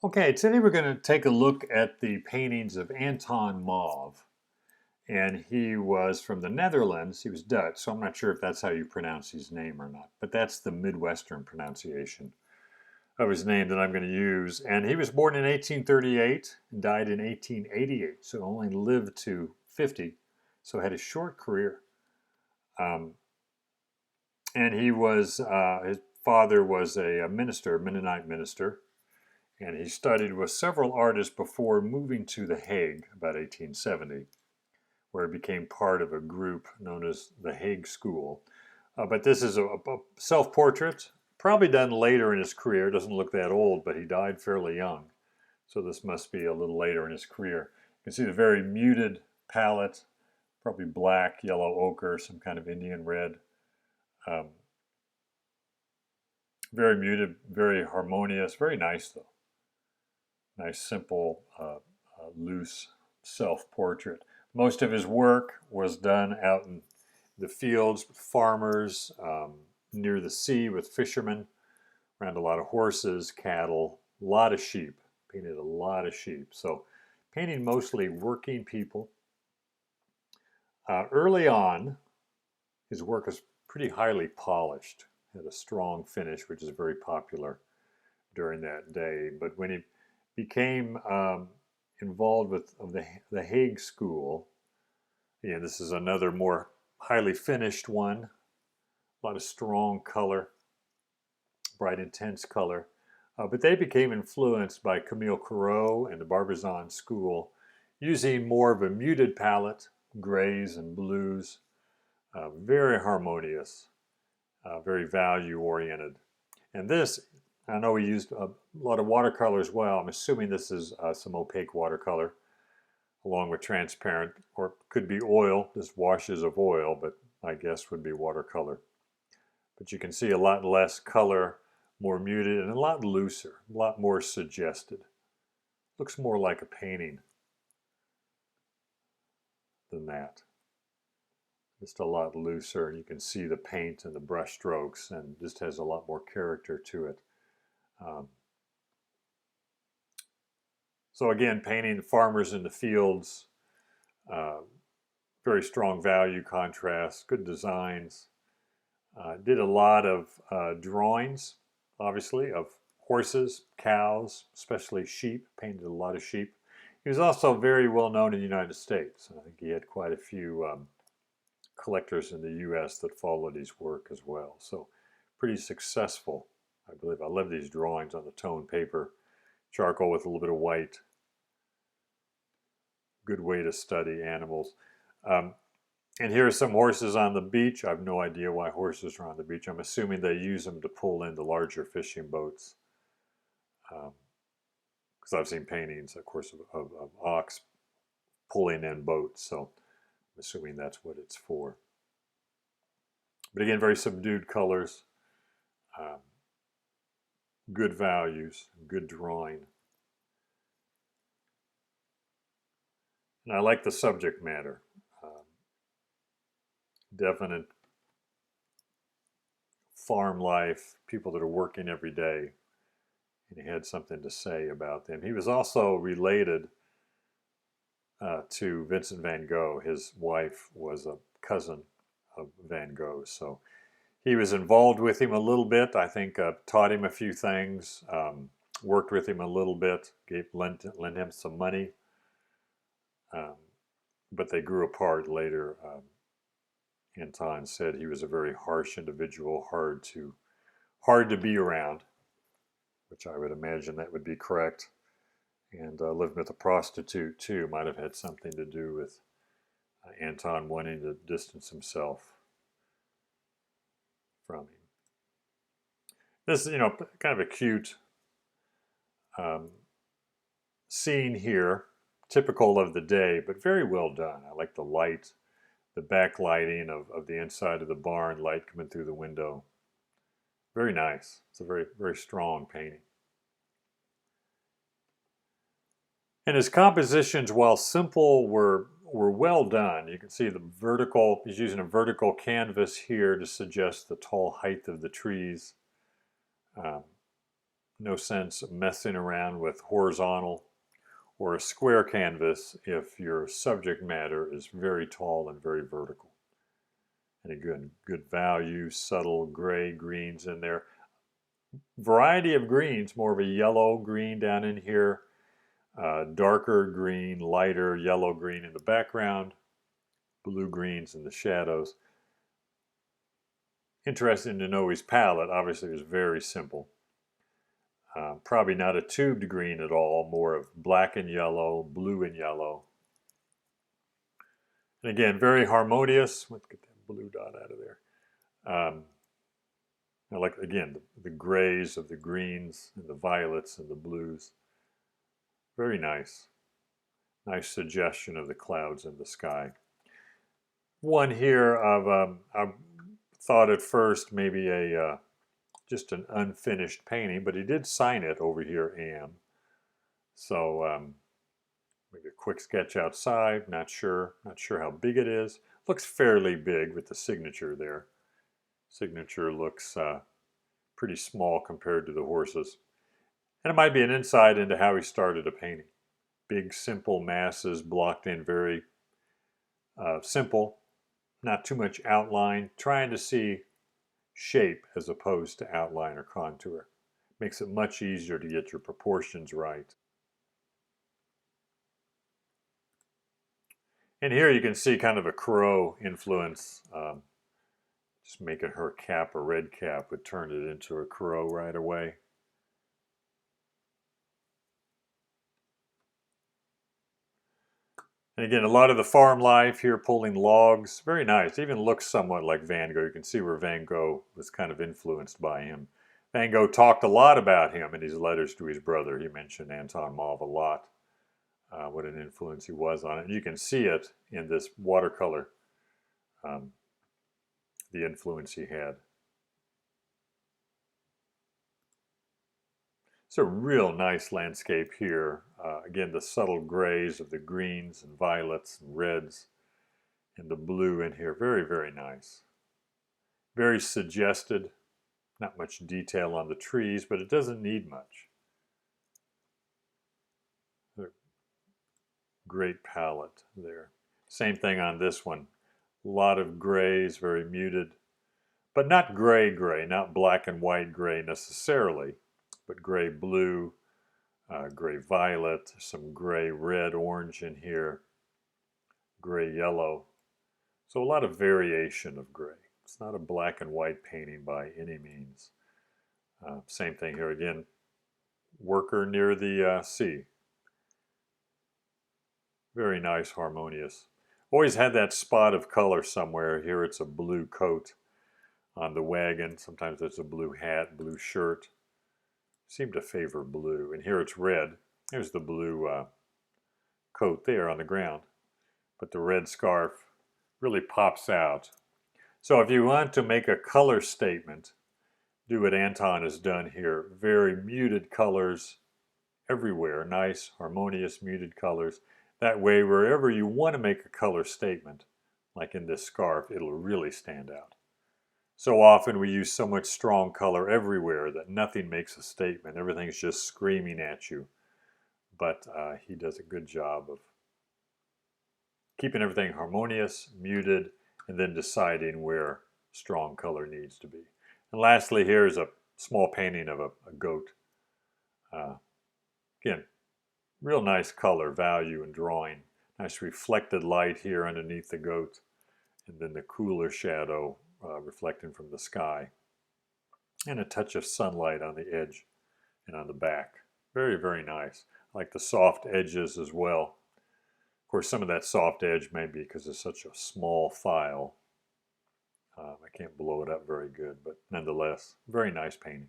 Okay, today we're going to take a look at the paintings of Anton Mauve. And he was from the Netherlands. He was Dutch, so I'm not sure if that's how you pronounce his name or not. But that's the Midwestern pronunciation of his name that I'm going to use. And he was born in 1838 and died in 1888, so only lived to 50, so had a short career. Um, and his father was a minister, a Mennonite minister, and he studied with several artists before moving to The Hague about 1870, where he became part of a group known as the Hague School. But this is a self-portrait, probably done later in his career. Doesn't look that old, but he died fairly young. So this must be a little later in his career. You can see the very muted palette, probably black, yellow, ochre, some kind of Indian red. Um, very muted, very harmonious, very nice though. Nice, simple, loose self-portrait. Most of his work was done out in the fields with farmers, near the sea with fishermen, around a lot of horses, cattle, a lot of sheep. Painted a lot of sheep. So painting mostly working people. Early on, his work was pretty highly polished, had a strong finish, which is very popular during that day. But when he became involved with the Hague School, yeah, this is another more highly finished one. A lot of strong color, bright, intense color. But they became influenced by Camille Corot and the Barbizon School, using more of a muted palette, grays and blues, very harmonious, very value-oriented. And this, I know we used a lot of watercolor as well. I'm assuming this is some opaque watercolor, along with transparent, or could be oil, just washes of oil, but my guess would be watercolor. But you can see a lot less color, more muted, and a lot looser, a lot more suggested. Looks more like a painting than that. Just a lot looser, and you can see the paint and the brush strokes, and just has a lot more character to it. Um, so again, painting farmers in the fields, uh, very strong value contrast, good designs. Did a lot of drawings, obviously, of horses, cows, especially sheep, painted a lot of sheep. He was also very well known in the United States. I think he had quite a few collectors in the US that followed his work as well. So pretty successful, I believe. I love these drawings on the toned paper, charcoal with a little bit of white. Good way to study animals. Um, And here are some horses on the beach. I have no idea why horses are on the beach. I'm assuming they use them to pull in the larger fishing boats. Because I've seen paintings, of course, of ox pulling in boats. So I'm assuming that's what it's for. But again, very subdued colors, um, good values, good drawing. And I like the subject matter. Um, Definite farm life, people that are working every day. And he had something to say about them. He was also related to Vincent van Gogh. His wife was a cousin of Van Gogh, so he was involved with him a little bit. I think taught him a few things, worked with him a little bit, lent him some money, um, but they grew apart later. Anton said he was a very harsh individual, hard to be around, which I would imagine that would be correct. And lived with a prostitute too. Might have had something to do with Anton wanting to distance himself from him. This is, kind of a cute um, scene here, typical of the day, but very well done. I like the light, the backlighting of the inside of the barn, light coming through the window. Very nice. It's a very, very strong painting. And his compositions, while simple, were well done. You can see the vertical, he's using a vertical canvas here to suggest the tall height of the trees. Um, No sense messing around with horizontal or a square canvas if your subject matter is very tall and very vertical. And again, good value, subtle gray greens in there. Variety of greens, more of a yellow green down in here, darker green, lighter yellow green in the background, blue greens in the shadows. Interesting to know his palette, obviously, is very simple. Probably not a tubed green at all, more of black and yellow, blue and yellow. And again, very harmonious. Let's get that blue dot out of there. I like, again, the grays of the greens and the violets and the blues. Very nice. Nice suggestion of the clouds in the sky. One here of, I thought at first maybe just an unfinished painting, but he did sign it over here, Am. So make a quick sketch outside. Not sure how big it is. Looks fairly big with the signature there. Signature looks pretty small compared to the horses. And it might be an insight into how he started a painting. Big, simple masses blocked in, very simple, not too much outline, trying to see shape as opposed to outline or contour. Makes it much easier to get your proportions right. And here you can see kind of a crow influence. Just making her cap a red cap would turn it into a crow right away. And again, a lot of the farm life here, pulling logs, very nice. Even looks somewhat like Van Gogh. You can see where Van Gogh was kind of influenced by him. Van Gogh talked a lot about him in his letters to his brother. He mentioned Anton Mauve a lot, what an influence he was on it. And you can see it in this watercolor, the influence he had. It's a real nice landscape here. Again, the subtle grays of the greens and violets and reds and the blue in here. Very, very nice. Very suggested. Not much detail on the trees, but it doesn't need much. Great palette there. Same thing on this one. A lot of grays, very muted. But not gray, not black and white gray necessarily, but gray blue, gray violet, some gray red orange in here, gray yellow. So a lot of variation of gray. It's not a black and white painting by any means. Same thing here again. Worker near the sea. Very nice, harmonious. Always had that spot of color somewhere. Here it's a blue coat on the wagon. Sometimes it's a blue hat, blue shirt. Seem to favor blue. And here it's red. There's the blue coat there on the ground. But the red scarf really pops out. So if you want to make a color statement, do what Anton has done here. Very muted colors everywhere. Nice, harmonious, muted colors. That way, wherever you want to make a color statement, like in this scarf, it'll really stand out. So often we use so much strong color everywhere that nothing makes a statement. Everything's just screaming at you. But he does a good job of keeping everything harmonious, muted, and then deciding where strong color needs to be. And lastly, here's a small painting of a goat. Again, real nice color value and drawing. Nice reflected light here underneath the goat, and then the cooler shadow reflecting from the sky. And a touch of sunlight on the edge and on the back. Very, very nice. I like the soft edges as well. Of course, some of that soft edge may be because it's such a small file. I can't blow it up very good, but nonetheless, very nice painting.